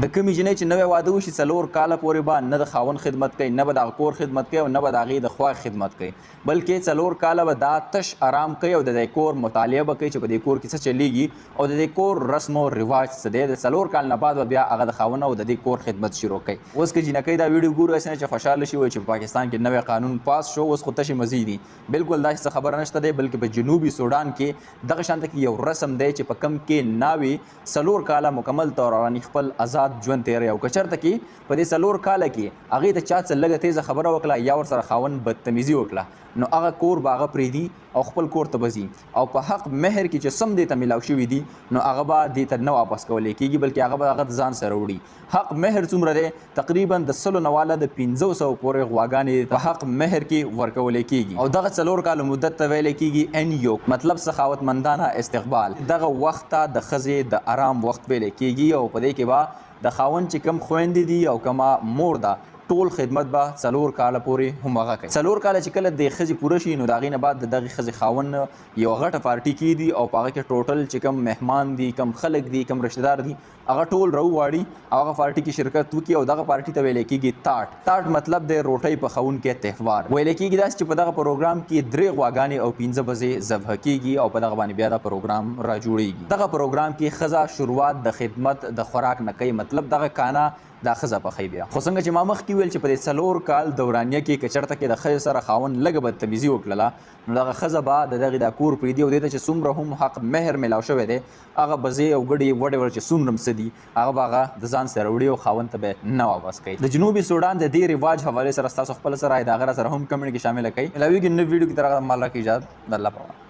د کومې جنۍ چې نوی واده وشي 4 کاله پورې به نه د خاوند خدمت کوي، نه به د کور خدمت کوي او نه به د هغې د خوا خدمت کوي، بلکې 4 کاله به دا تش آرام کوي او د دې کور مطالعه به کوي چې په دې کور کې څه چلیږي او د دې کور رسم او رواج څه دی. د 4 کال نه بعد به بیا هغه د خاوند او د دې کور خدمت شروع کوي. اوس که جنکۍ دا ویډیو ګوري هسې نه چې خوشحاله شي وایي چې په پاکستان کې نوی قانون پاس شو، اوس خو تشې مزې دي. بالکل داسې څه خبره نشته دی، بلکې په جنوبي سودان کې دغه شانته کې یو رسم دی چې په کم کې ناوې 4 کاله مکمل طور باندې خپل آزاد ژوند تېروي او که چېرته کې په دې 4 کاله کې هغې ته چا څه لږه تیزه خبره وکړه یا ورسره خاوند بدتمیزي وکړه، نو هغه کور به هغه پرېږدي او خپل کور ته به ځي او په حق مهر کې چې سم دې ته میلاو شوي دي نو هغه به دې ته نه واپس کولی کېږي، بلکې هغه به هغه د ځان سره وړي. حق مهر څومره دی؟ تقریبا د 100 نه واله د 500 پورې غواګانې په حق مهر کې ورکولی کېږي او دغه 4 کالو مدت ته ویلی کېږي NUK، مطلب سخاوتمندانه استقبال. دغه وخت ته د ښځې د آرام وخت ویلی کېږي او په دې کې به د خاوند چې کم خویندې دي او کما مور ده ټول خدمت به 4 کاله پورې هم هغه کوي. 4 کاله چې کله د ښځې پوره شي نو د هغې نه بعد د دغې ښځې خاوند یوه غټه پارټي کېږي او په هغه کې ټوټل چې کم مهمان دي، کم خلک دي، کم رشتهدار دي، هغه ټول راوواړي او هغه پارټي کې شرکت وکړي او دغه پارټي ته ویلی کېږي تاټ. تاټ مطلب د روټۍ پخوونکی تهوار. ویلی کېږي داسې چې په دغه پروګرام کې 3 غواګانې او 15 بزې ذبحه کېږي او په دغه باندې بیا دا پروګرام را جوړېږي. دغه پروګرام کې ښځه شروعات د خدمت د خوراک نه کوي، مطلب دغه کانا دا ښځه پخوي بیا. خو څنګه چې ما مخکې ویل چې په دې 4 کال دورانیه کې که چېرته کې د ښځې سره خاوند لږه بدتمیزي وکړله نو دغه ښځه به د دغې دا کور پرېږدي او دې ته چې څومره هم حق مهر میلاو شوی دی هغه بزې او ګډې وډېور چې څومره هم څه دي هغه به هغه د ځان سره وړي او خاوند ته به نه واپس کوي. د جنوبي سودان د دې رواج حوالې سره ستاسو خپله څه رایه د هغه را سره هم کمنټ کې شامله کړئ. علاوه نو ویډیو کې تر هغه مال راکړئ اجازه. د الله په امان.